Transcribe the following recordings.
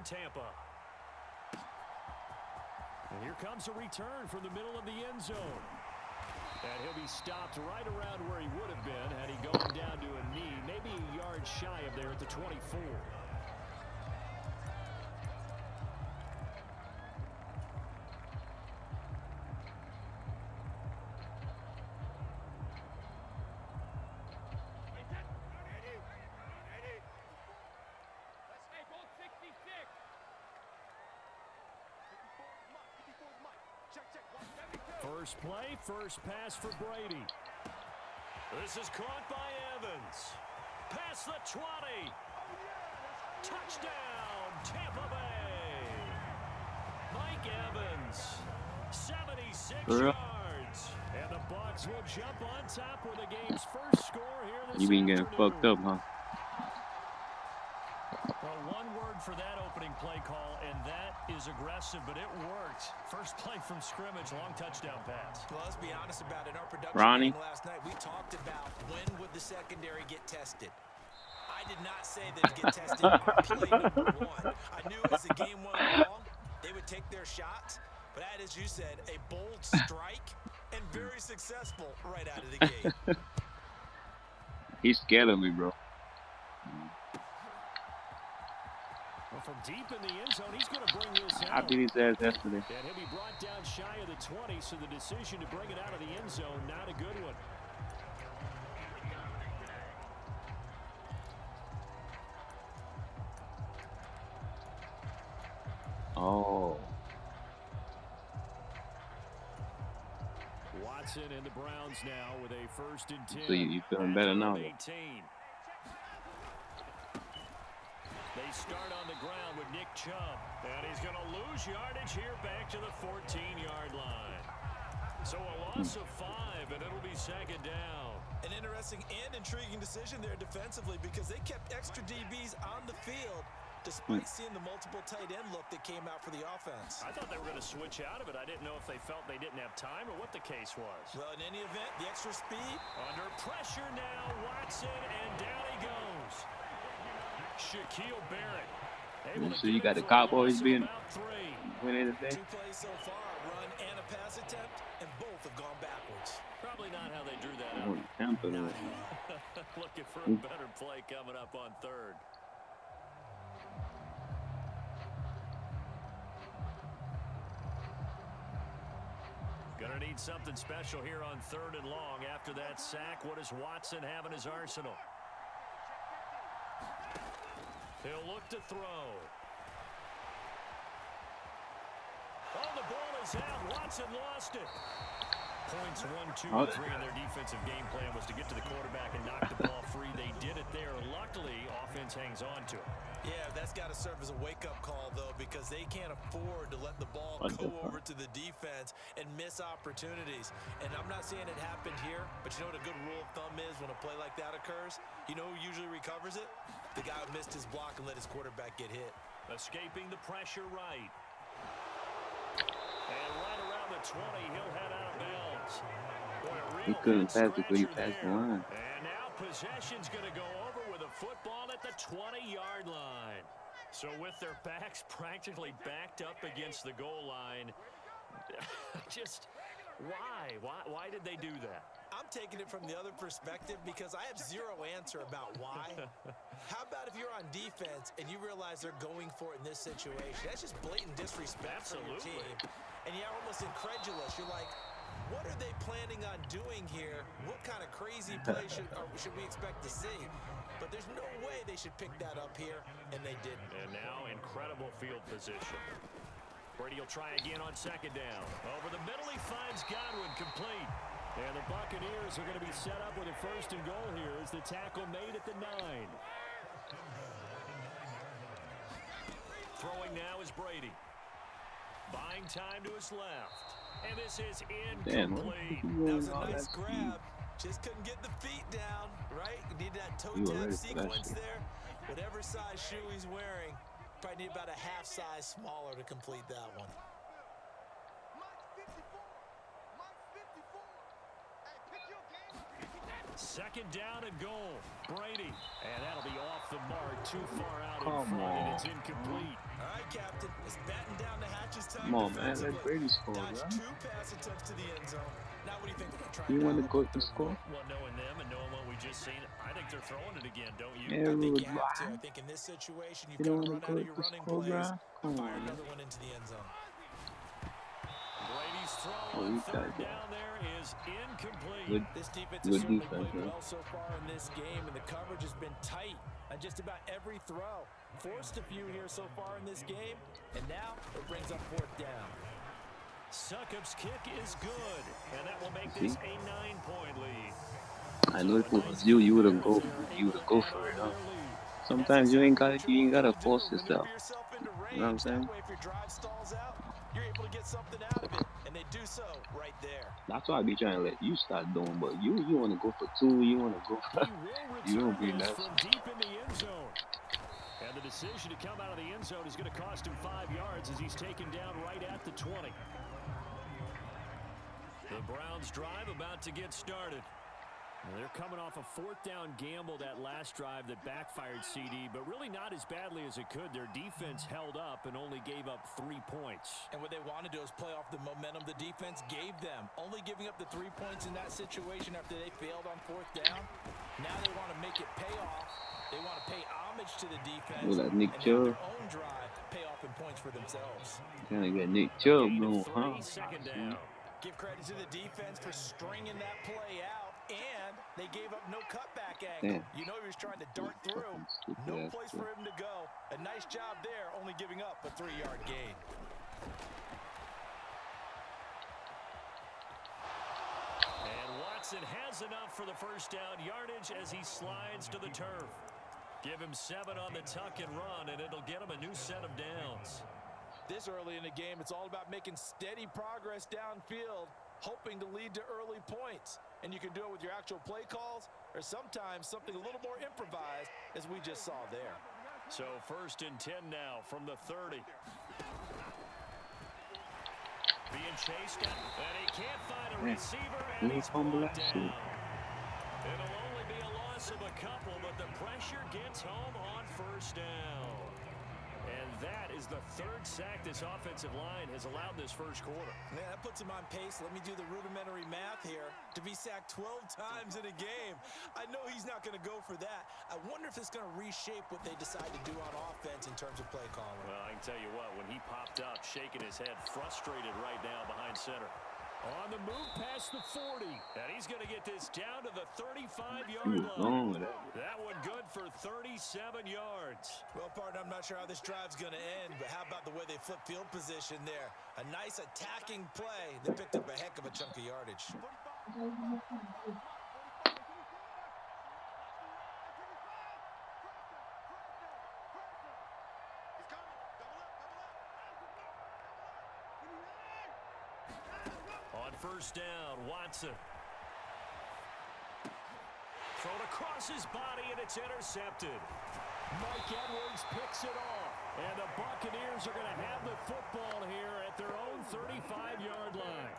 Tampa. And here comes a return from the middle of the end zone. And he'll be stopped right around where he would have been had he gone down to a knee, maybe a yard shy of there at the 24. First play, first pass for Brady. This is caught by Evans. Past the 20. Touchdown, Tampa Bay. Mike Evans, 76 yards. And the Bucs will jump on top with the game's first score here this You been getting fucked up, huh? Well, one word for that opening play call, and that is aggressive, but it worked. First play from scrimmage, long touchdown pass. Well, let's be honest about it. In our production Ronnie last night, we talked about when would the secondary get tested. I did not say they'd get tested on play number one. I knew as the game went along, they would take their shots. But that, as you said, a bold strike and very successful right out of the gate. He's scared of me, bro. Well, from deep in the end zone, he's going to bring this out. I beat his ass yesterday. And he'll be brought down shy of the 20, so the decision to bring it out of the end zone, not a good one. Oh. Watson and the Browns now with a 1st and 10. So you feeling better now? 18. They start on the ground with Nick Chubb. And he's going to lose yardage here back to the 14-yard line. So a loss of 5, and it'll be 2nd down. An interesting and intriguing decision there defensively because they kept extra DBs on the field despite seeing the multiple tight end look that came out for the offense. I thought they were going to switch out of it. I didn't know if they felt they didn't have time or what the case was. Well, in any event, the extra speed. Under pressure now, Watson, and down he goes. Shaquille Barrett. So you got the Cowboys being winning today? 2 plays so far, a run and a pass attempt, and both have gone backwards. Probably not how they drew that Oh, Tampa, Looking for a better play coming up on 3rd. Gonna need something special here on 3rd and long. After that sack, what does Watson have in his arsenal? He'll look to throw. Oh, the ball is out. Watson lost it. Points 1, 2, and 3 in their defensive game plan was to get to the quarterback and knock the ball free. They did it there. Luckily, offense hangs on to it. Yeah, that's got to serve as a wake-up call, though, because they can't afford to let the ball go over to the defense and miss opportunities. And I'm not saying it happened here, but you know what a good rule of thumb is when a play like that occurs? You know who usually recovers it? The guy who missed his block and let his quarterback get hit. Escaping the pressure right. And right around the 20, he'll head out of bounds. He couldn't pass it, but he passed the line. And now possession's going to go over with a football at the 20-yard line. So with their backs practically backed up against the goal line, just why did they do that? I'm taking it from the other perspective because I have zero answer about why. How about if you're on defense and you realize they're going for it in this situation? That's just blatant disrespect for your team. And you're almost incredulous. You're like, what are they planning on doing here? What kind of crazy play should we expect to see? But there's no way they should pick that up here, and they didn't. And now incredible field position. Brady will try again on 2nd down. Over the middle, he finds Godwin complete. And the Buccaneers are going to be set up with a 1st and goal here as the tackle made at the 9. Throwing now is Brady. Buying time to his left. And this is incomplete. That was a nice grab. Just couldn't get the feet down, right? Need that toe tap sequence there. Whatever size shoe he's wearing, probably need about a half size smaller to complete that one. Second down and goal. Brady. And that'll be off the mark, too far out in Come front, and on. it's incomplete. All right, Captain. It's batten down the hatches time. Come on, man. defensively. Let Brady score, Dodged bro. 2 pass attempts to the end zone. Now, what do you think they're going to try? You want to dial go up to the score? Well, knowing them and knowing what we just seen, I think they're throwing it again, don't you? Yeah, I we think would you have to. I lie. think in this situation, you've You got don't to want run to out go of your to running score, plays bro? Come and fire on. another one into the end zone. Brady's throw Oh, on you third got it. down there is incomplete. Good, This defense good has certainly defense, played man. well so far in this game, and the coverage has been tight on just about every throw. Forced a few here so far in this game, and now it brings up 4th down. Succop's kick is good, and that will make this a 9-point lead. I know if it was you, you would go for it, huh? Sometimes you ain't gotta force yourself. You know what I'm saying? That way, if your drive stalls out, you're able to get something out of it, and they do so right there. That's why I be trying to let you start doing, but you want to go for 2, you want to go for, you don't be This nice. from deep in the end zone. And the decision to come out of the end zone is going to cost him 5 yards as he's taken down right at the 20. The Browns drive about to get started. They're coming off a 4th down gamble that last drive that backfired CD, but really not as badly as it could. Their defense held up and only gave up 3 points. And what they want to do is play off the momentum the defense gave them. Only giving up the 3 points in that situation after they failed on 4th down. Now they want to make it pay off. They want to pay homage to the defense. Look at Nick and Chubb. their own drive pay off in points for themselves. Trying to get Nick Chubb Gain going, of 3, huh? second down. Give credit to the defense for stringing that play out, and they gave up no cutback angle. Damn. You know he was trying to dart through. Fucking stupid No ass place play. for him to go. A nice job there, only giving up a 3-yard gain. And Watson has enough for the first down yardage as he slides to the turf. Give him 7 on the tuck and run, and it'll get him a new set of downs. This early in the game, it's all about making steady progress downfield, hoping to lead to early points. And you can do it with your actual play calls, or sometimes something a little more improvised, as we just saw there. So 1st and 10 now from the 30. Being chased down, and he can't find a receiver, and he's brought down. It'll only be a loss of a couple, but the pressure gets home on 1st down. And that is the 3rd sack this offensive line has allowed this first quarter. Man, that puts him on pace. Let me do the rudimentary math here. To be sacked 12 times in a game, I know he's not going to go for that. I wonder if it's going to reshape what they decide to do on offense in terms of play calling. Well, I can tell you what, when he popped up, shaking his head, frustrated right now behind center. On the move past the 40, and he's going to get this down to the 35-yard line. That one good for 37 yards. Well, partner, I'm not sure how this drive's going to end, but how about the way they flip field position there? A nice attacking play. They picked up a heck of a chunk of yardage. On 1st down, Watson. Thrown across his body, and it's intercepted. Mike Edwards picks it off. And the Buccaneers are going to have the football here at their own 35-yard line.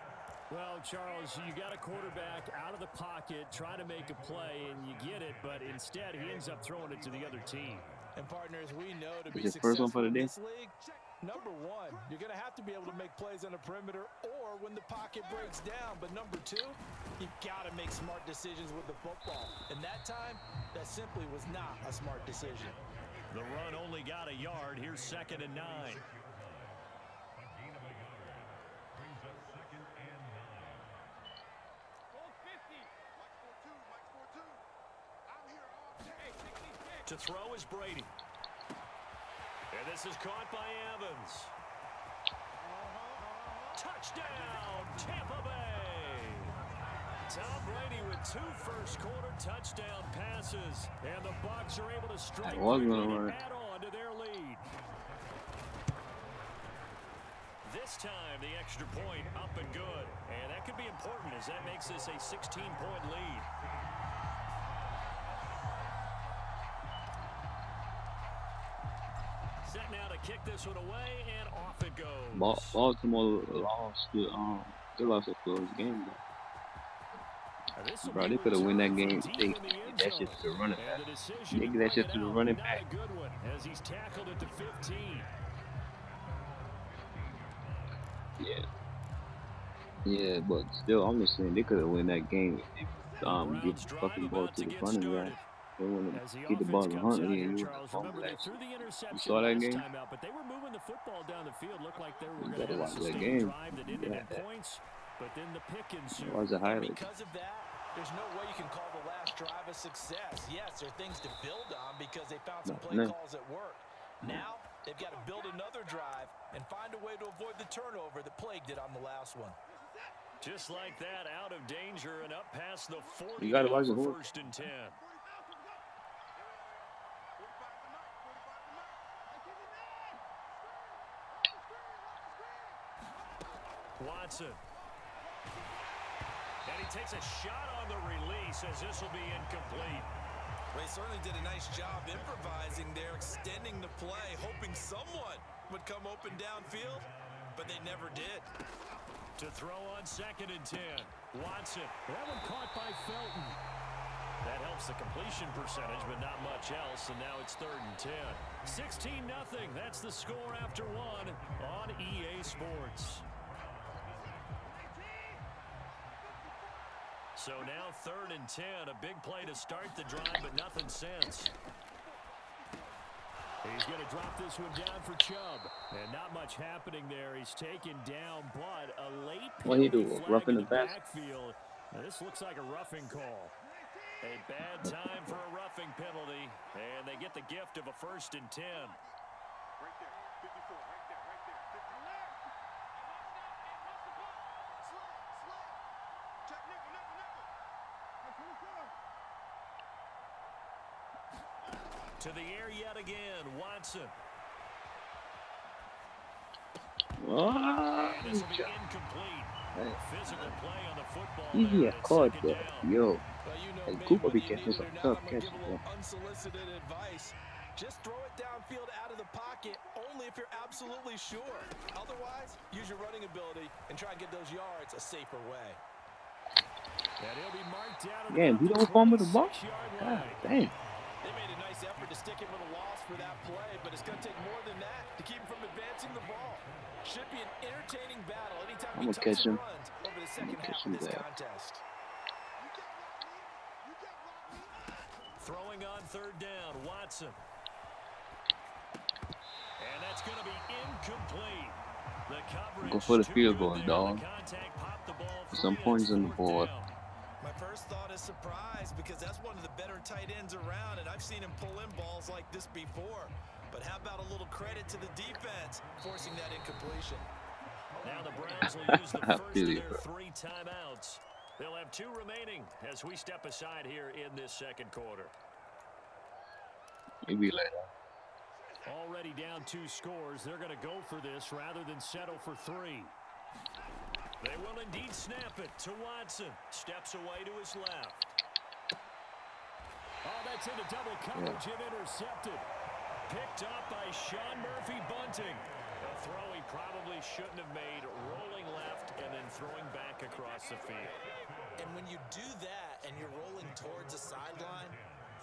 Well, Charles, you got a quarterback out of the pocket trying to make a play, and you get it, but instead he ends up throwing it to the other team. And partners, we know to be Is it first one for successful the in day? this league, number 1, you're going to have to be able to make plays on the perimeter or when the pocket breaks down. But number 2, you've got to make smart decisions with the football. And that time, that simply was not a smart decision. The run only got a yard. Here's 2nd and 9. To throw is Brady. And this is caught by Evans. Touchdown, Tampa Bay. Tom Brady with 2 first-quarter touchdown passes. And the Bucs are able to strike That was quickly gonna and work. add on to their lead. This time, the extra point up and good. And that could be important as that makes this a 16-point lead. Set now to kick this one away, and off it goes. Baltimore lost the they lost a close game though. Bro, they could have won that game. They did that shit to the running back. They did that shit to the running back. Not a good one as he's tackled at the 15. Yeah. Yeah, but still, I'm just saying they could have won that game if they give the fucking ball to the running back. They want to get the ball to Huntley and you want to fumble that shit. You saw that game? But they were moving the football down the field. Looked like they were You going to better have a watch that sustained game. drive that ended in points. But then the pick ensued. Watch the highlights. Because of that, there's no way you can call the last drive a success. Yes, there are things to build on because they found some play calls at work. Now, they've got to build another drive and find a way to avoid the turnover that plagued it on the last one. Just like that, out of danger and up past the 40. You got to watch the first and 10. Watson. And he takes a shot on the release as this will be incomplete. Well, he certainly did a nice job improvising there, extending the play, hoping someone would come open downfield, but they never did. To throw on 2nd and 10. Watson. That one caught by Felton. That helps the completion percentage, but not much else, and now it's 3rd and 10. 16-0. That's the score after one on EA Sports. So now 3rd and 10, a big play to start the drive, but nothing since. He's going to drop this one down for Chubb. And not much happening there. He's taken down, but a late penalty flag in the backfield. Now, this looks like a roughing call. A bad time for a roughing penalty, and they get the gift of a 1st and 10. Right there, 54, right there, right there, 54. Check nickel. To the air yet again, Watson. Oh, This will be incomplete. Physical play on the football. yeah, caught that. Yo. Well, you know, And Cooper be catching some now, tough I'm gonna catches, give a bro. little unsolicited advice. Just throw it downfield out of the pocket only if you're absolutely sure. Otherwise, use your running ability and try and get those yards a safer way. And he'll be marked down. Damn, he don't fumble the ball? God damn. They made a nice effort to stick him with a loss for that play, but it's going to take more than that to keep him from advancing the ball. Should be an entertaining battle anytime I'm he gonna catch him. runs over the second half of this contest. Throwing on 3rd down, Watson. And that's going to be incomplete. The coverage Go for the field goal, dog. Put some points on the board. My first thought is surprise because that's one of the better tight ends around, and I've seen him pull in balls like this before. But how about a little credit to the defense forcing that incompletion? Now the Browns will use the first of their 3 timeouts. They'll have 2 remaining as we step aside here in this second quarter. Maybe later. Already down 2 scores. They're going to go for this rather than settle for 3. They will indeed snap it to Watson. Steps away to his left. Oh, that's into double coverage and intercepted. Picked up by Sean Murphy-Bunting. A throw he probably shouldn't have made, rolling left and then throwing back across the field. And when you do that and you're rolling towards the sideline,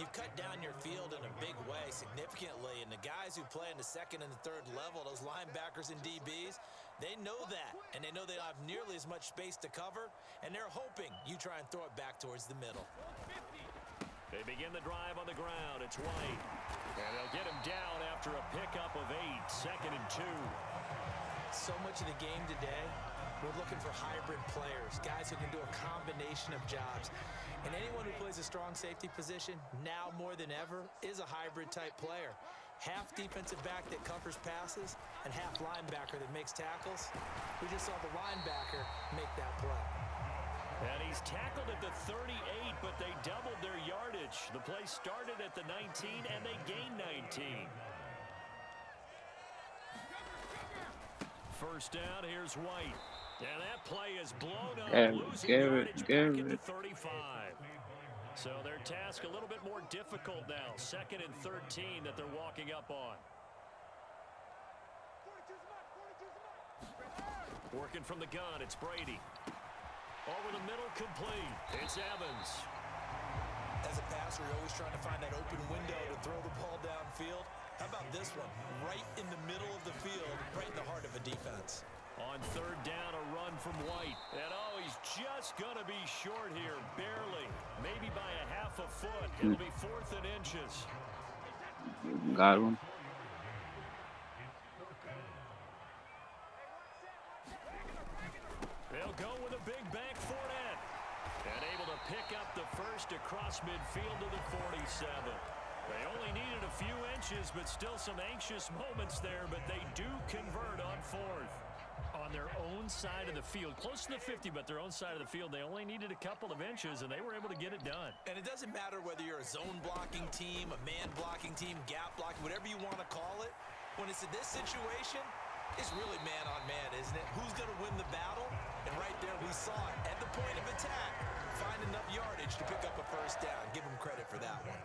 you've cut down your field in a big way significantly. And the guys who play in the 2nd and the 3rd level, those linebackers and DBs, they know that. And they know they don't have nearly as much space to cover. And they're hoping you try and throw it back towards the middle. They begin the drive on the ground. It's White. And they'll get him down after a pickup of 8. 2nd and 2. So much of the game today, we're looking for hybrid players, guys who can do a combination of jobs. And anyone who plays a strong safety position, now more than ever, is a hybrid type player. Half defensive back that covers passes and half linebacker that makes tackles. We just saw the linebacker make that play. And he's tackled at the 38, but they doubled their yardage. The play started at the 19, and they gained 19. First down, here's White. And that play is blown up, losing yardage back at the 35. So their task a little bit more difficult now. 2nd and 13 that they're walking up on. Working from the gun, it's Brady. Over the middle, complete. It's Evans. As a passer, you're always trying to find that open window to throw the ball downfield. How about this one? Right in the middle of the field, right in the heart of a defense. On third down, a run from White. And, oh, he's just going to be short here, barely. Maybe by a half a foot. It'll be 4th and inches. Got one. They'll go with a big bank Fournette. And able to pick up the first across midfield to the 47. They only needed a few inches, but still some anxious moments there. But they do convert on 4th. On their own side of the field, close to the 50, but their own side of the field, they only needed a couple of inches, and they were able to get it done. And it doesn't matter whether you're a zone blocking team, a man blocking team, gap blocking, whatever you want to call it. When it's in this situation, it's really man on man, isn't it? Who's going to win the battle? And right there, we saw it at the point of attack. Find enough yardage to pick up a first down. Give him credit for that one.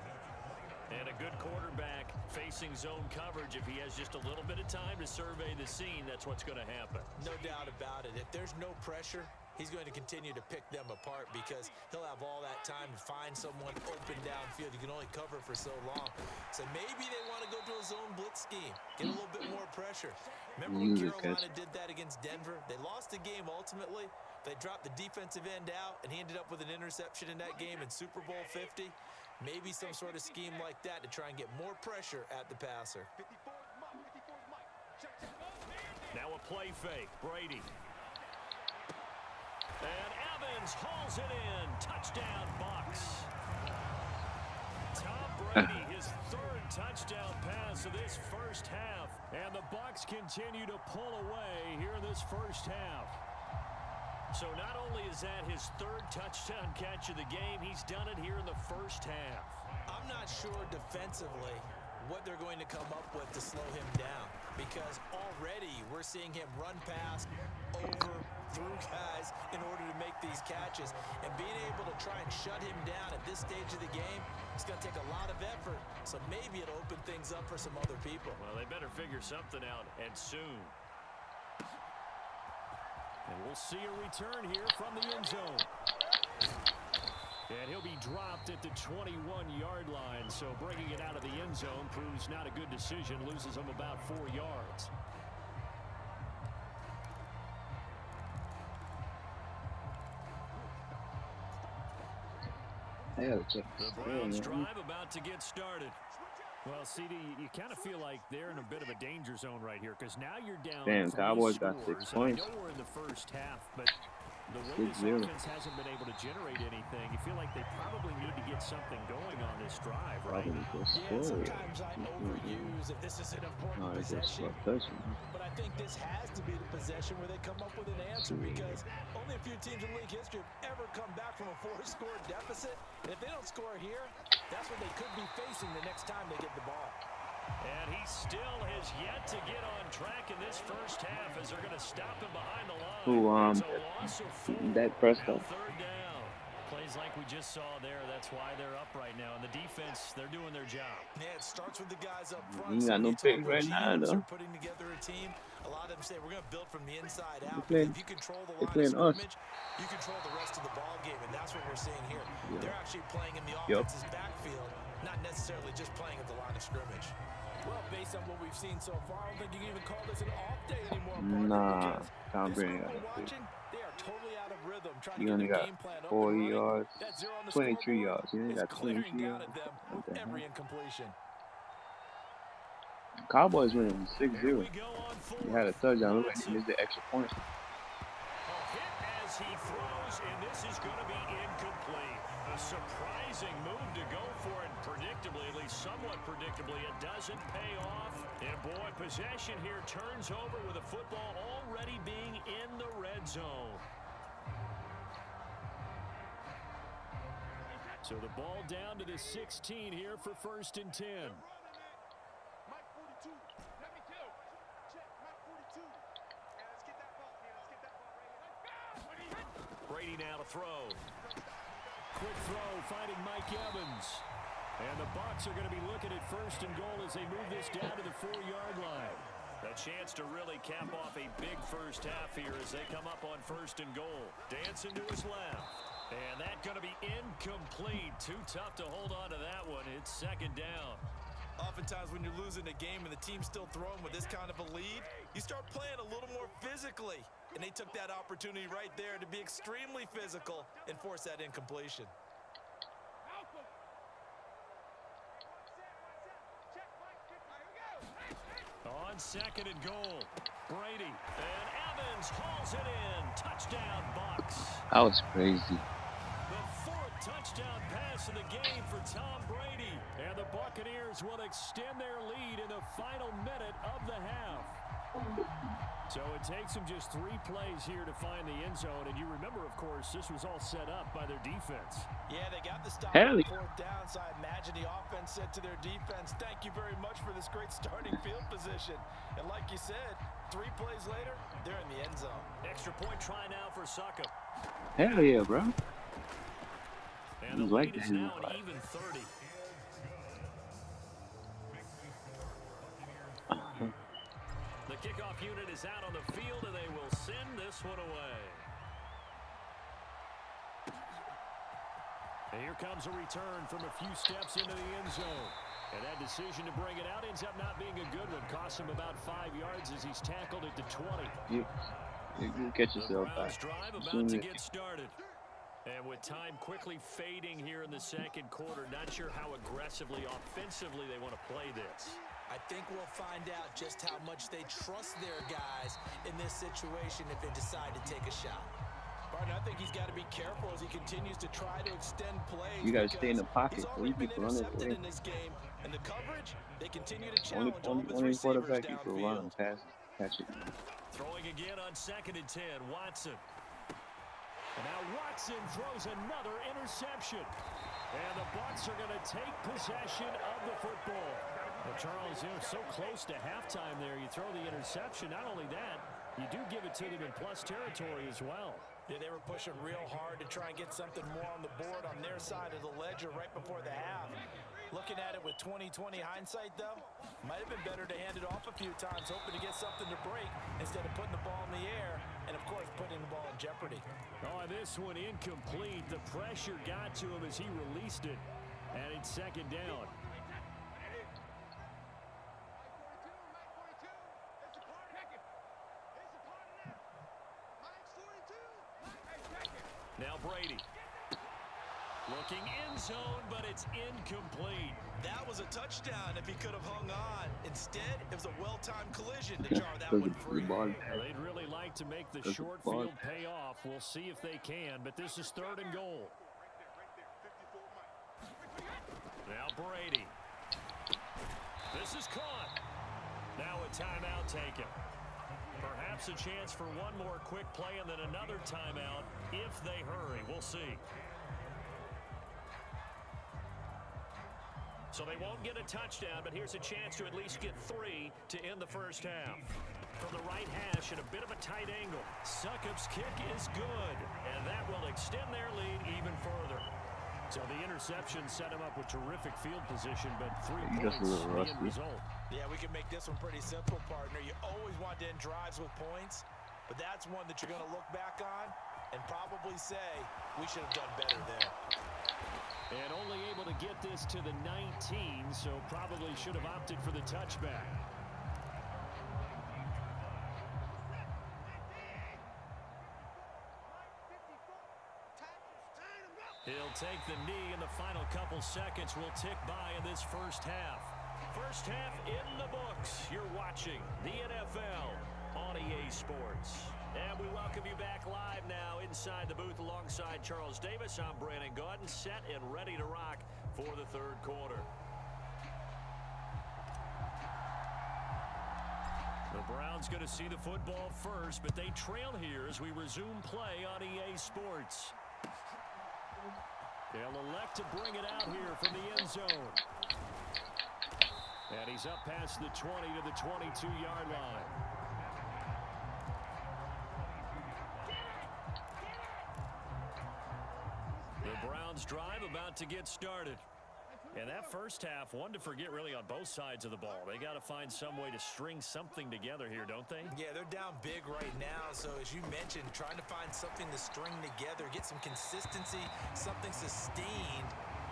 And a good quarterback facing zone coverage. If he has just a little bit of time to survey the scene, that's what's going to happen. No doubt about it. If there's no pressure, he's going to continue to pick them apart because he'll have all that time to find someone open downfield. You can only cover for so long. So maybe they want to go to a zone blitz scheme, get a little bit more pressure. Remember when Carolina did that against Denver? They lost the game ultimately. They dropped the defensive end out, and he ended up with an interception in that game in Super Bowl 50. Maybe some sort of scheme like that to try and get more pressure at the passer. Now a play fake. Brady. And Evans hauls it in. Touchdown, Bucs. Tom Brady, his 3rd touchdown pass of this first half. And the Bucs continue to pull away here in this first half. So not only is that his 3rd touchdown catch of the game, he's done it here in the first half. I'm not sure defensively what they're going to come up with to slow him down because already we're seeing him run past, over, through guys in order to make these catches. And being able to try and shut him down at this stage of the game, it's going to take a lot of effort. So maybe it'll open things up for some other people. Well, they better figure something out, and soon. And we'll see a return here from the end zone. And he'll be dropped at the 21-yard line. So bringing it out of the end zone proves not a good decision. Loses him about 4 yards. The Browns drive about to get started. Well, CD, you kind of feel like they're in a bit of a danger zone right here because now you're down. Damn, Cowboys got 6 points. I know we're in the first half, but the way this offense hasn't been able to generate anything, you feel like they probably need to get something going on this drive, right? Yeah, sometimes I overuse if this is an important possession. But I think this has to be the possession where they come up with an answer because only a few teams in league history have ever come back from a 4-score deficit. And if they don't score here, that's what they could be facing the next time they get the ball. And he still has yet to get on track in this first half as they're going to stop him behind the line. Dak Prescott. Third down. Plays like we just saw there. That's why they're up right now. And the defense, they're doing their job. Yeah, it starts with the guys up front. You got no pick right now, though. Putting together a team. A lot of them say we're going to build from the inside out. If you control the line of scrimmage, you control the rest of the ball game, and that's what we're seeing here. Yeah. They're actually playing in the offense's backfield, not necessarily just playing at the line of scrimmage. Well, based on what we've seen so far, I don't think you can even call this an off day anymore. Nah, Tom Brady. They are totally out of rhythm. He only got 4 yards, 23 yards. He only got 23 yards. Every incompletion. Cowboys winning 6-0. He had a touchdown. Look like he missed the extra point. A hit as he throws, and this is going to be incomplete. A surprising move to go for it, predictably, at least somewhat predictably. It doesn't pay off. And boy, possession here turns over with the football already being in the red zone. So the ball down to the 16 here for 1st and 10. Brady now to throw. Quick throw finding Mike Evans. And the Bucs are going to be looking at 1st and goal as they move this down to the 4-yard line. The chance to really cap off a big first half here as they come up on 1st and goal. Dancing to his left. And that's going to be incomplete. Too tough to hold on to that one. It's 2nd down. Oftentimes when you're losing a game and the team's still throwing with this kind of a lead, you start playing a little more physically. And they took that opportunity right there to be extremely physical and force that incompletion. On 2nd and goal, Brady. And Evans hauls it in. Touchdown, Bucks. That was crazy. The 4th touchdown pass of the game for Tom Brady. And the Buccaneers will extend their lead in the final minute of the half. So it takes them just 3 plays here to find the end zone. And you remember, of course, this was all set up by their defense. Yeah, they got the stop Hell on yeah. 4th down, so I imagine the offense said to their defense, thank you very much for this great starting field position. And like you said, 3 plays later, they're in the end zone. Extra point try now for Succop. Hell yeah, bro. And the lead is now an even 30. The kickoff unit is out on the field, and they will send this one away. And here comes a return from a few steps into the end zone. And that decision to bring it out ends up not being a good one. Costs him about 5 yards as he's tackled at the 20. You catch The yourself Browns back. drive about to get started. And with time quickly fading here in the 2nd quarter, not sure how aggressively, offensively they want to play this. I think we'll find out just how much they trust their guys in this situation if they decide to take a shot. Barton, I think he's got to be careful as he continues to try to extend plays. You gotta stay in the pocket. He's So already you been keep running intercepted away. in this game, and the coverage, they continue to challenge all of his Only receivers quarterback you can run downfield. and pass, catch it. Throwing again on 2nd and 10, Watson. And now Watson throws another interception. And the Bucs are going to take possession of the football. Well, Charles, you're so close to halftime there. You throw the interception. Not only that, you do give it to them in plus territory as well. Yeah, they were pushing real hard to try and get something more on the board on their side of the ledger right before the half. Looking at it with 20/20 hindsight, though, might have been better to hand it off a few times, hoping to get something to break instead of putting the ball in the air and, of course, putting the ball in jeopardy. Oh, this one incomplete. The pressure got to him as he released it. And it's 2nd down. Now Brady. Looking end zone, but it's incomplete. That was a touchdown if he could have hung on. Instead, it was a well-timed collision to jar that one free. They'd really like to make the short field pay off. We'll see if they can, but this is 3rd and goal. Now Brady. This is caught. Now a timeout taken. Perhaps a chance for one more quick play and then another timeout if they hurry. We'll see. So they won't get a touchdown, but here's a chance to at least get 3 to end the first half. From the right hash at a bit of a tight angle, Succop's kick is good, and that will extend their lead even further. So the interception set him up with terrific field position, but 3 points the end result. Yeah, we can make this one pretty simple, partner. You always want to end drives with points, but that's one that you're going to look back on and probably say, we should have done better there. And only able to get this to the 19, so probably should have opted for the touchback. He'll take the knee, and the final couple seconds will tick by in this first half. First half in the books. You're watching the NFL on EA Sports. And we welcome you back live now inside the booth alongside Charles Davis. I'm Brandon Gaudin, set and ready to rock for the 3rd quarter. The Browns going to see the football first, but they trail here as we resume play on EA Sports. They'll elect to bring it out here from the end zone. And he's up past the 20 to the 22-yard line. The Browns drive about to get started. And that first half, one to forget really on both sides of the ball. They got to find some way to string something together here, don't they? Yeah, they're down big right now. So as you mentioned, trying to find something to string together, get some consistency, something sustained,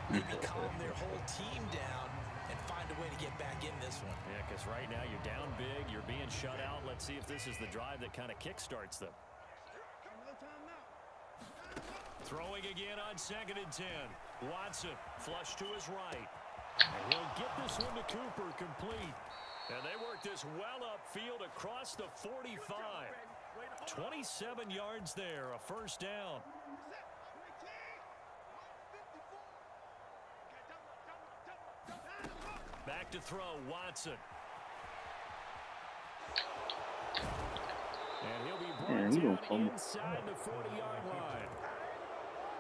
maybe calm their whole team down and find a way to get back in this one. Yeah, because right now you're down big, you're being shut out. Let's see if this is the drive that kind of kickstarts them. Throwing again on 2nd and 10. Watson, flush to his right. And he'll get this one to Cooper, complete. And they work this well upfield across the 45. 27 yards there, a first down. Back to throw, Watson. And he'll be brought down inside the 40-yard line.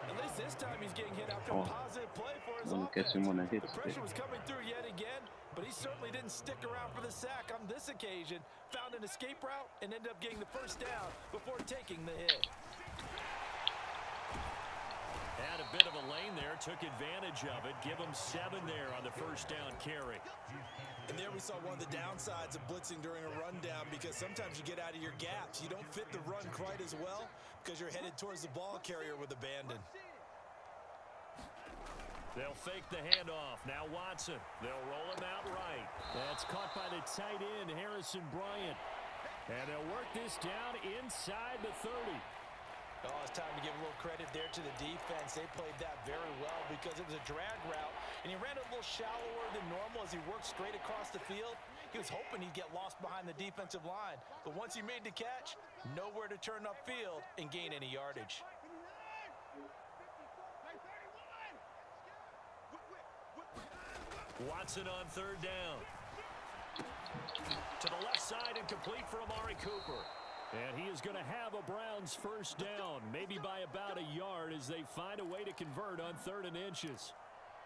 At least this time he's getting hit after a positive play for his offense. The pressure was coming through yet again, but he certainly didn't stick around for the sack on this occasion. Found an escape route and ended up getting the first down before taking the hit. Had a bit of a lane there, took advantage of it. Give him 7 there on the first down carry. And there we saw one of the downsides of blitzing during a rundown, because sometimes you get out of your gaps. You don't fit the run quite as well because you're headed towards the ball carrier with abandon. They'll fake the handoff. Now Watson. They'll roll him out right. That's caught by the tight end, Harrison Bryant. And they'll work this down inside the 30. Oh, it's time to give a little credit there to the defense. They played that very well because it was a drag route, and he ran a little shallower than normal as he worked straight across the field. He was hoping he'd get lost behind the defensive line, but once he made the catch, nowhere to turn upfield and gain any yardage. Watson on 3rd down. To the left side and complete for Amari Cooper. And he is going to have a Browns first down, maybe by about a yard as they find a way to convert on 3rd and inches.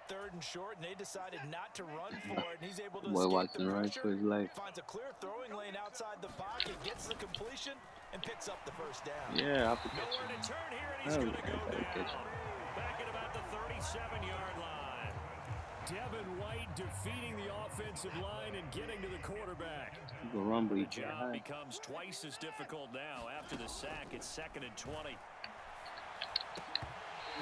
3rd and short, and they decided not to run for it, and he's able to escape the pressure. For his life. Finds a clear throwing lane outside the pocket, gets the completion, and picks up the first down. Yeah, nowhere to turn here, and he's going to go down. Back at about the 37-yard line. Devin White defeating the offensive line and getting to the quarterback. The job becomes twice as difficult now. After the sack, it's 2nd and 20. And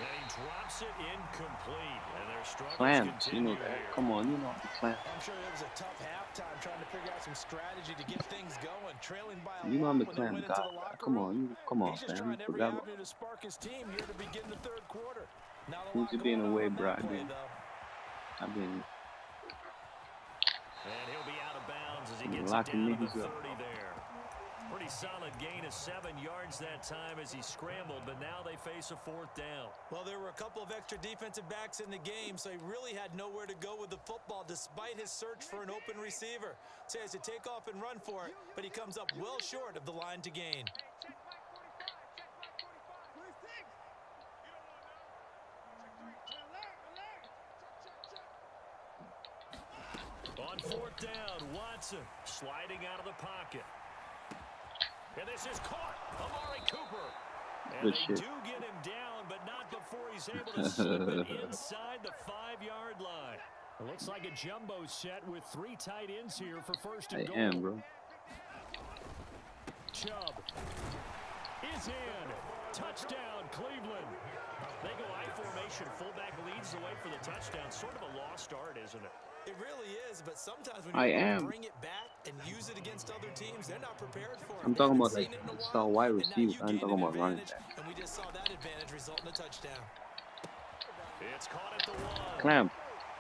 he drops it incomplete. And their struggles continue here. Come on, you know the clamp. I'm sure it was a tough halftime trying to figure out some strategy to get things going. Trailing by a you know I'm the lot clamp when they went into the locker room. Come on, He's just trying every avenue to spark his team here to begin the 3rd quarter. Not a lot going on away, bro. And he'll be out of bounds as he gets it down to the 30 there. Pretty solid gain of 7 yards that time as he scrambled, but now they face a 4th down. Well, there were a couple of extra defensive backs in the game, so he really had nowhere to go with the football despite his search for an open receiver. So he has to take off and run for it, but he comes up well short of the line to gain. On 4th down, Watson sliding out of the pocket. And this is caught. Amari Cooper. And they do get him down, but not before he's able to slip it inside the 5-yard line. It looks like a jumbo set with 3 tight ends here for 1st and goal. Bro. Chubb is in. Touchdown, Cleveland. They go I formation. Fullback leads the way for the touchdown. Sort of a lost art, isn't it? It really is, but sometimes when you bring it back and use it against other teams, they're not prepared for it. I'm talking about like star wide receiver. I'm talking about running back. And we just saw that advantage result in a touchdown. It's caught at the 1. Clamp.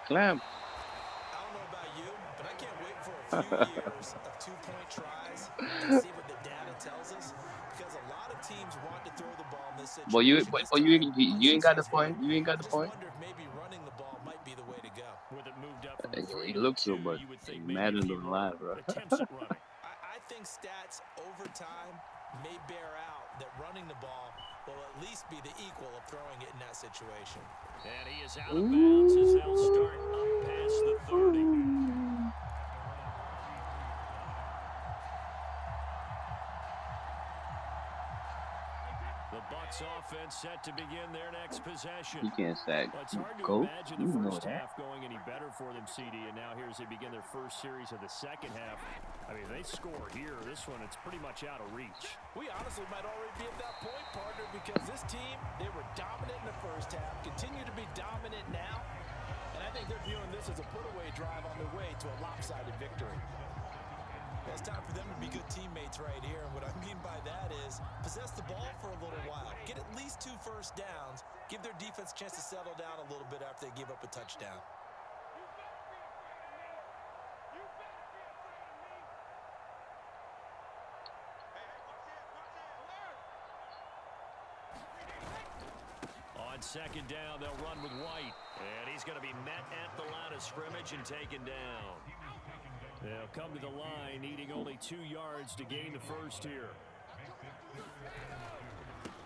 I don't know about you, but I can't wait for a few years of 2-point tries and see what the data tells us, because a lot of teams want to throw the ball in this situation. You ain't got the point. You ain't got the point. I wonder if maybe running the ball might be the way to go. With it moved up from He looks so, but Madden don't lie, bro. I think stats over time may bear out that running the ball will at least be the equal of throwing it in that situation. And he is out of bounds as they'll start up past the 30. The The Bucs offense set to begin their next possession. You can't sack Well, it's hard to Coach. imagine You the know first that. half going any better for them, CD. And now here as they begin their first series of the second half. I mean, if they score here, this one, it's pretty much out of reach. We honestly might already be at that point, partner, because this team, they were dominant in the first half, continue to be dominant now, and I think they're viewing this as a put-away drive on their way to a lopsided victory. It's time for them to be good teammates right here, and what I mean by that is possess the ball for a little while, get at least 2 first downs, give their defense a chance to settle down a little bit after they give up a touchdown. On second down, they'll run with White. And he's going to be met at the line of scrimmage and taken down. They'll come to the line, needing only 2 yards to gain the first here.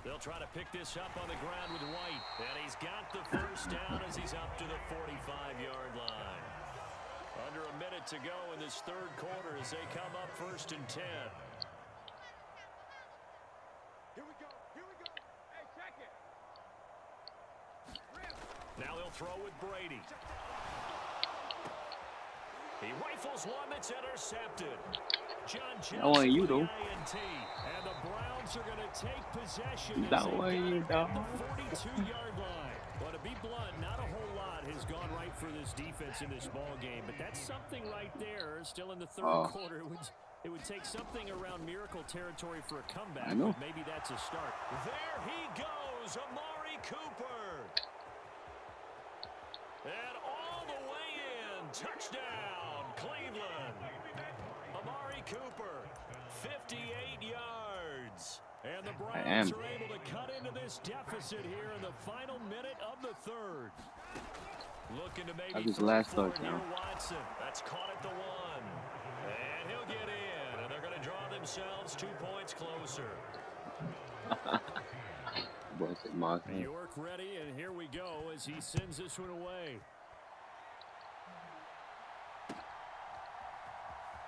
They'll try to pick this up on the ground with White. And he's got the first down as he's up to the 45-yard line. Under a minute to go in this third quarter as they come up 1st and 10. Here we go. Here we go. Hey, check it. Now they'll throw with Brady. He rifles one that's intercepted. John Johnson That wasn't you, with the though. INT. And the Browns are going to take possession That as they wasn't you, got dog. the 42-yard line. Well, to be blunt, not a whole lot has gone right for this defense in this ball game, but that's something right there. Still in the third quarter, it would take something around miracle territory for a comeback. I know. But maybe that's a start. There he goes, Amari Cooper. And all the way in, touchdown, Cleveland. Amari Cooper, 58 yards. And the Browns are able to cut into this deficit here in the final minute of the third. Looking to maybe his throw last for it touchdown. here, Watson. That's caught at the 1. And he'll get in. And they're going to draw themselves 2 points closer. What's it, Mark? York ready, and here we go as he sends this one away.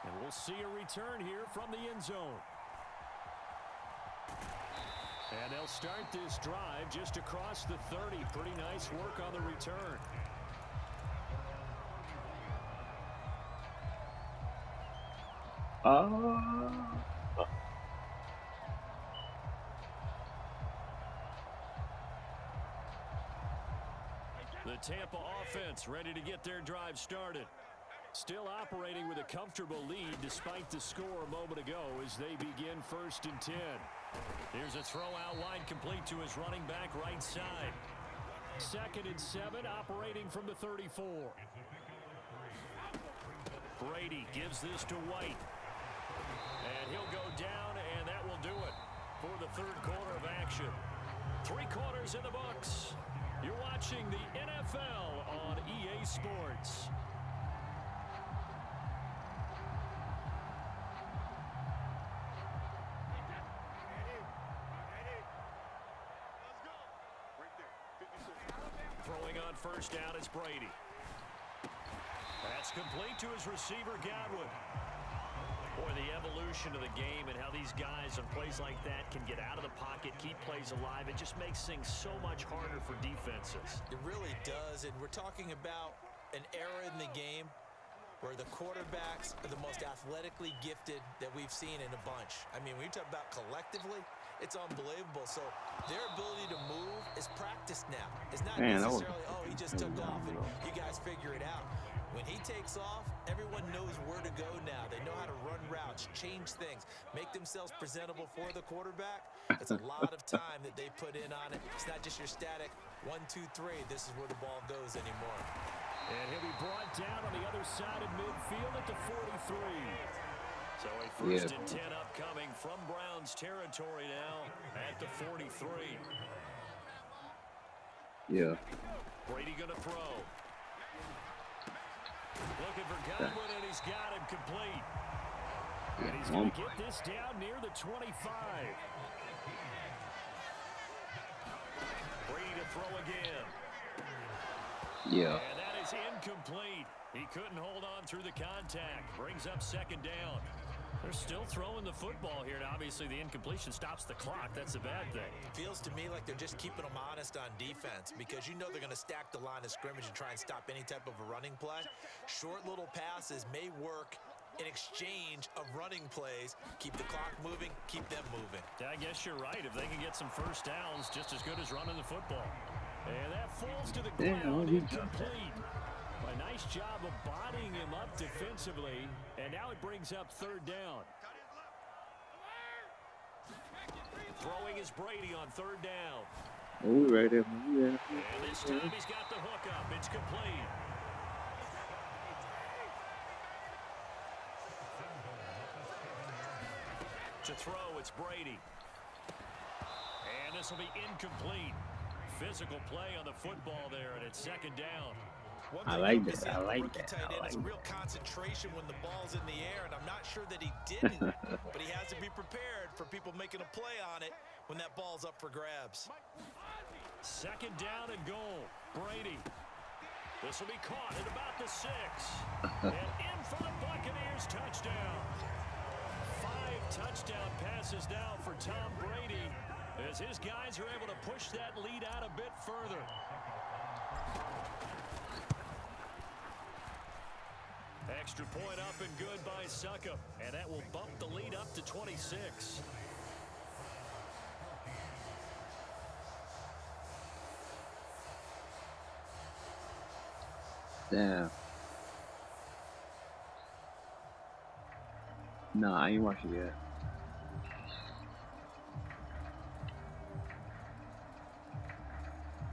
And we'll see a return here from the end zone. And they'll start this drive just across the 30. Pretty nice work on the return. The Tampa offense ready to get their drive started. Still operating with a comfortable lead despite the score a moment ago as they begin 1st and 10. Here's a throw out wide complete to his running back right side. 2nd and 7 operating from the 34. Brady gives this to White. And he'll go down, and that will do it for the third quarter of action. 3 quarters in the books. You're watching the NFL on EA Sports. Throwing on 1st down is Brady. That's complete to his receiver, Godwin. Boy, the evolution of the game and how these guys on plays like that can get out of the pocket, keep plays alive, it just makes things so much harder for defenses. It really does, and we're talking about an era in the game where the quarterbacks are the most athletically gifted that we've seen in a bunch. I mean, when you talk about collectively, it's unbelievable. So their ability to move is practiced now. It's not necessarily, oh, he just took off and you guys figure it out. When he takes off, everyone knows where to go now. They know how to run routes, change things, make themselves presentable for the quarterback. It's a lot of time that they put in on it. It's not just your static 1, 2, 3. This is where the ball goes anymore. And he'll be brought down on the other side of midfield at the 43. So a 1st and 10 upcoming from Browns territory now at the 43. Yeah. Brady gonna throw. Looking for Godwin, and he's got him complete. And he's going to get this down near the 25. Brady to throw again. Yeah. And that is incomplete. He couldn't hold on through the contact. Brings up 2nd down. They're still throwing the football here, and obviously the incompletion stops the clock. That's a bad thing. Feels to me like they're just keeping them honest on defense because you know they're going to stack the line of scrimmage and try and stop any type of a running play. Short little passes may work in exchange of running plays. Keep the clock moving, keep them moving. Yeah, I guess you're right. If they can get some first downs, just as good as running the football. And that falls to the ground, incomplete. A nice job of bodying him up defensively, and now it brings up third down. Throwing is Brady on third down. Oh, we right there. And this time he's got the hook up. It's complete. To throw, it's Brady. And this will be incomplete. Physical play on the football there, and it's second down. I like that. I like that. It's real concentration when the ball's in the air, and I'm not sure that he did it, but he has to be prepared for people making a play on it when that ball's up for grabs. Second down and goal. Brady. This will be caught at about the 6. And in for the Buccaneers touchdown. 5 touchdown passes now for Tom Brady as his guys are able to push that lead out a bit further. Extra point up and good by Succop, and that will bump the lead up to 26. Damn. Nah, I ain't watching yet.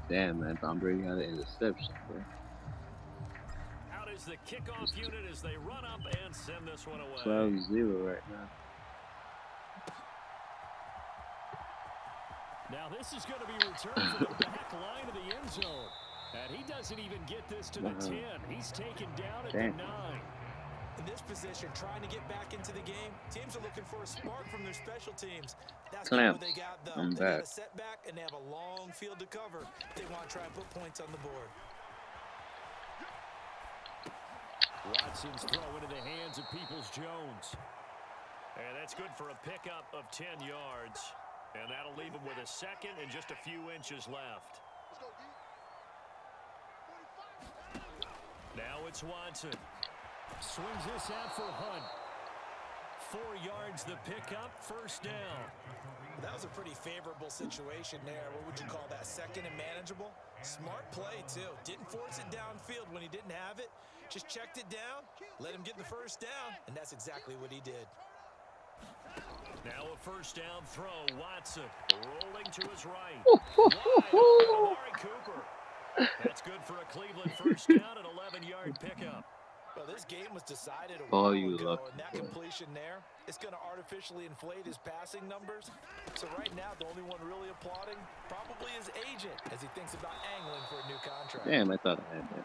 Damn, man, Tom Brady had an interception, bro. Out is the kickoff unit as they run up and send this one away. 12-0 right now. Now this is going to be returned from the back line of the end zone. And he doesn't even get this to the 10. He's taken down at the 9. In this position, trying to get back into the game, teams are looking for a spark from their special teams. That's not what they got, though. They got a setback, and they have a long field to cover. They want to try and put points on the board. Watson's throw into the hands of Peoples-Jones. And that's good for a pickup of 10 yards. And that'll leave him with a second and just a few inches left. Now it's Watson. Swings this out for Hunt. 4 yards the pickup, first down. That was a pretty favorable situation there. What would you call that? Second and manageable? Smart play, too. Didn't force it downfield when he didn't have it. Just checked it down, let him get the first down, and that's exactly what he did. Now a first down throw. Watson rolling to his right. Amari Cooper. That's good for a Cleveland first down, an 11-yard pickup. Well, this game was decided a while ago, and that completion there, it's going to artificially inflate his passing numbers. So right now, the only one really applauding probably his agent as he thinks about angling for a new contract. Damn, I thought I had that.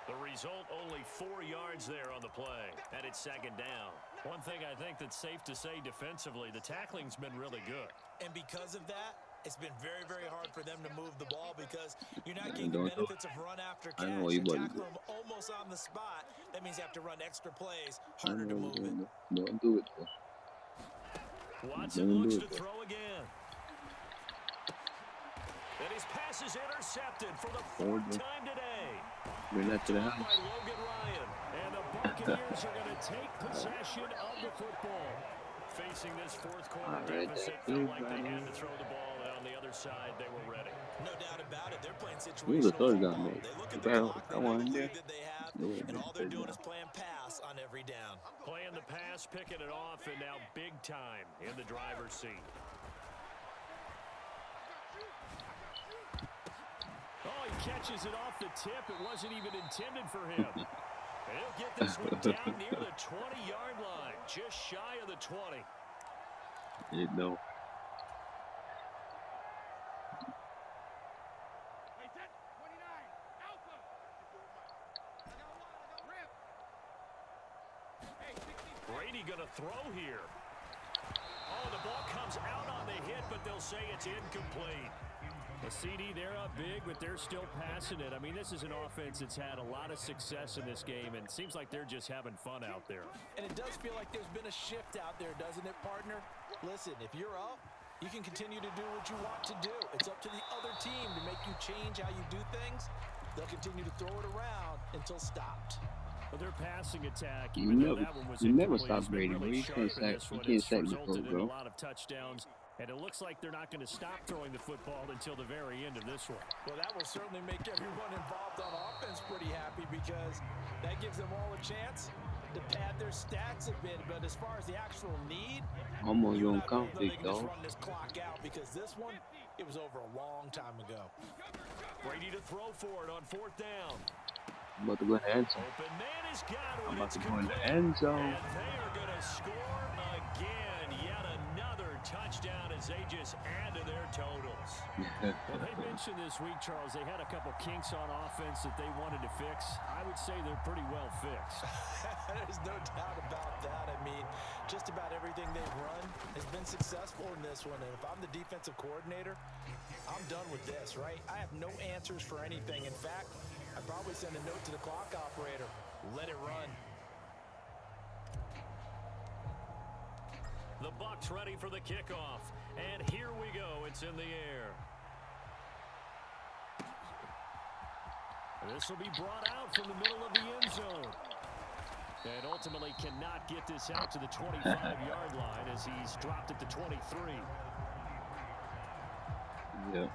The result, only 4 yards there on the play, and it's second down. One thing I think that's safe to say defensively, the tackling's been really good. And because of that, it's been very, very hard for them to move the ball because you're not getting the benefits of run after catch. You tackle them almost on the spot. That means you have to run extra plays, harder to move it. Don't do it, though. Watson looks to throw again. And his pass is intercepted for the 4th time today. Bring that to the house. By Logan Ryan. And the Buccaneers are going to take possession of the football. Facing this fourth quarter deficit, felt like they had to throw the ball, and on the other side, they were ready. No doubt about it. They're playing situational football. They look at the clock, they know the lead that they have, and all they're doing is playing pass on every down. Playing the pass, picking it off, and now big time in the driver's seat. Oh, he catches it off the tip. It wasn't even intended for him. And he'll get this one down near the 20-yard line, just shy of the 20. No. Brady going to throw here. Oh, the ball comes out on the hit, but they'll say it's incomplete. A CD, they're up big, but they're still passing it. I mean, this is an offense that's had a lot of success in this game, and it seems like they're just having fun out there. And it does feel like there's been a shift out there, doesn't it, partner? Listen, if you're up, you can continue to do what you want to do. It's up to the other team to make you change how you do things. They'll continue to throw it around until stopped. Well, their passing attack, You even though never, that one was you never incomplete, stop has been Brady, bro. really You sharp can't in sack, this you one. can't It's sack me, resulted in a bro. lot of touchdowns, and it looks like they're not going to stop throwing the football until the very end of this one. Well, that will certainly make everyone involved on offense pretty happy because that gives them all a chance to pad their stats a bit. But as far as the actual need, Almost you on and I both know they conflict, can just dog. run this clock out because this one, it was over a long time ago. Brady to throw for it on 4th down. I'm about to go in the end zone. Open man has got it. I'm about It's to go in the complete. end zone. And they are going to score again. Yet another touchdown as they just add to their totals. Well, they mentioned this week, Charles, they had a couple kinks on offense that they wanted to fix. I would say they're pretty well fixed. There's no doubt about that. I mean, just about everything they've run has been successful in this one. And if I'm the defensive coordinator, I'm done with this, right? I have no answers for anything. In fact, I'd probably send a note to the clock operator. Let it run. The Bucs ready for the kickoff. And here we go. It's in the air. This will be brought out from the middle of the end zone. And ultimately cannot get this out to the 25-yard line as he's dropped at the 23. Yeah.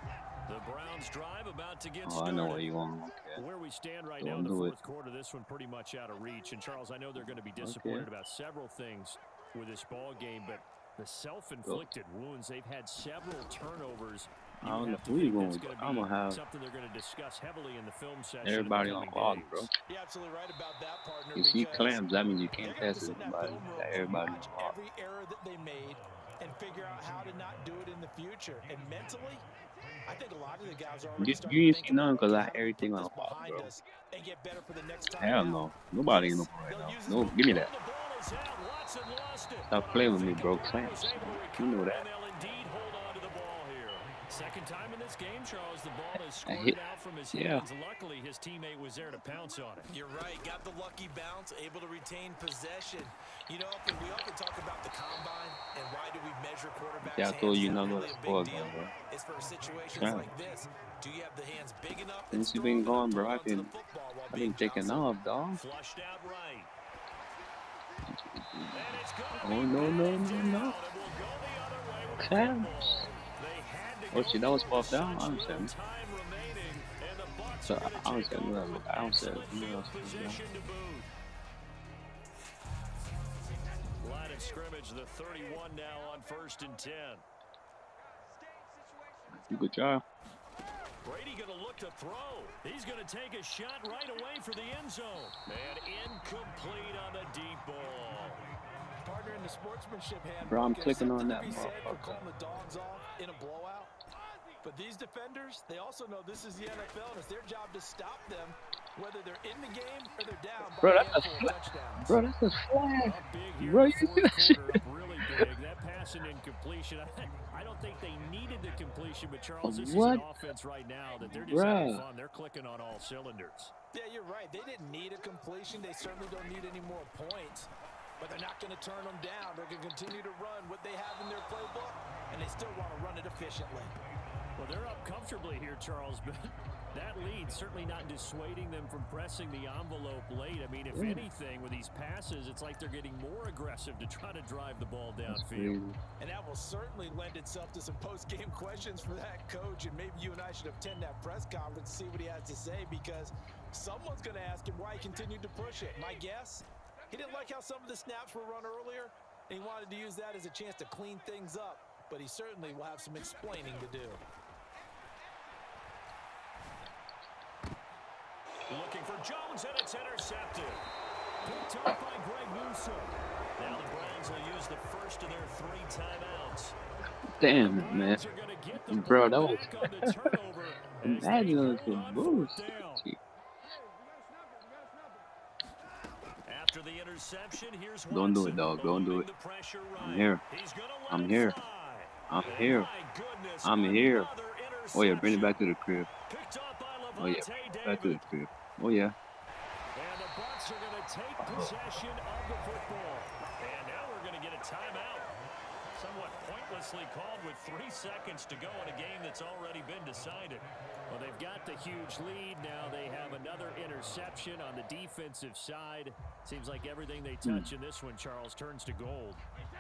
The Browns drive about to get Oh, I started. know where you want. Okay. Where we stand right Don't now in the do it. fourth quarter, this one pretty much out of reach. And, Charles, I know they're going to be disappointed about several things with this ball game, but the self-inflicted wounds, they've had several turnovers. I don't know have to who you think going that's with. gonna I'm be going to have something they're going to discuss heavily in the film session. everybody in the on coming pause, bro. days. You're absolutely right about that, partner. You see because clams, that means you they're can't gonna have pass to it sit to in that anybody. film room Got and everybody on watch pause. every error that they made and figure out how to not do it in the future. And mentally, I think a lot of the guys are already You starting ain't to see think none about, because okay, I how had do we everything put on this pause, behind bro. us and get better for the next time Hell out. no. Nobody in Yes, the right they'll now. use No, this give me that. The ball is out. Watson lost it. Stop But playing I with me, think bro. the Browns Clamps. was able to You know recover, that. and they'll indeed hold on to the ball here. Second time in this game, Charles, the ball is I squirted hit- out from his yeah. hands. Luckily, his teammate was there to pounce on it. You're right. Got the lucky bounce, able to retain possession. You know, we often talk about the combine and why do we measure quarterbacks' Yeah, I hands. told you Is that not really gonna a score, big deal? bro. It's for situations Yeah. like this. Do you have the hands big enough and Since you strong been enough gone, to bro, hold I onto the been football while I've being been taking jostled? off, dog. Flushed out right. And it's Oh going to no be no batted no down. no. It will go the other way with the Cam. football. They had to Oh go shit, that was for it with fourth down. I such understand. little time remaining, and the Bucs So are going to I take understand. over with I understand. excellent You know, field position to boot. Line of scrimmage, the 31 now on 1st and 10. you good job. Brady going to look to throw. He's going to take a shot right away for the end zone. And incomplete on the deep ball. Partner in the sportsmanship handbook. Bro, I'm there's clicking on something that to be said for motherfucker. calling the dogs off in a blowout. But these defenders, they also know this is the NFL, and it's their job to stop them, whether they're in the game or they're down by Bro, a that's a handful of flag. touchdowns. Bro, that's a flag. Up big here Bro, in you the see fourth that shit? quarter, up really big. That pass and incompletion. I don't think they needed the completion, but Charles, this What? is an offense right now that they're just having fun. They're clicking on all cylinders. Yeah, you're right. They didn't need a completion. They certainly don't need any more points. But they're not going to turn them down. They're going to continue to run what they have in their playbook, and they still want to run it efficiently. Well, they're up comfortably here, Charles, but that lead certainly not dissuading them from pressing the envelope late. I mean, if anything, with these passes, it's like they're getting more aggressive to try to drive the ball downfield. And that will certainly lend itself to some post-game questions for that coach, and maybe you and I should attend that press conference and see what he has to say, because someone's going to ask him why he continued to push it. My guess, he didn't like how some of the snaps were run earlier, and he wanted to use that as a chance to clean things up, but he certainly will have some explaining to do. Looking for Jones, and it's intercepted. Picked up by Greg Newsome. Now the Browns will use the first of their 3 timeouts. Damn it, man. Browns are gonna get the Bro, ball that was back on the turnover as they imagine hold us some on boost. 4th down. After the interception, here's Don't do Watson it, dog. Don't do moving it. the pressure I'm right. here. He's gonna let I'm it here. fly. I'm And here. my goodness, I'm here. another Oh yeah, bring it back to the crib. Picked off by Oh yeah, Lavonte back to the David. crib. Oh yeah. And the Bucs are going to take possession of the football. And now we're going to get a timeout. Somewhat pointlessly called with 3 seconds to go in a game that's already been decided. Well, they've got the huge lead. Now they have another interception on the defensive side. Seems like everything they touch in this one, Charles, turns to gold.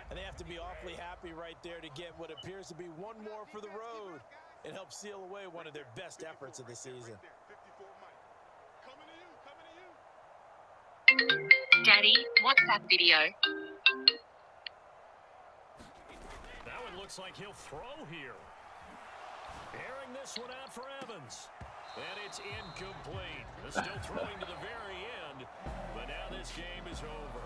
And they have to be awfully happy right there to get what appears to be one more for the road and help seal away one of their best efforts of the season. 54 Mike. Coming to you, coming to you. Daddy, what's that video? Now it looks like he'll throw here. Airing this one out for Evans. And it's incomplete. They're still throwing to the very end. But now this game is over.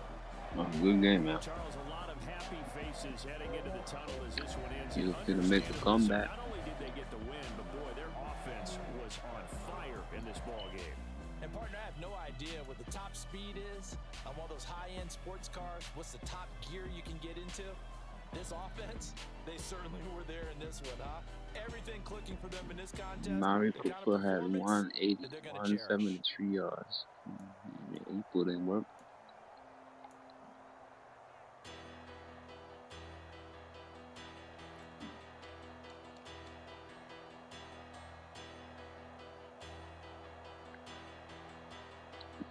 Oh, good game, man. Charles, a lot of happy faces heading into the tunnel as this one ends. He was gonna make a comeback. Not only did they get the win, but boy, their offense was on fire in this ball game. And partner, I have no idea what the top speed is on one of those high-end sports cars. What's the top gear you can get into? This offense, they certainly were there in this one, huh? Everything clicking for them in this contest. Mari the kind of Cooper had performance 180, that they're gonna cherish. 173 yards. He put in work.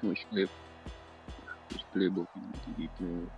Which playbook you need to be playing with?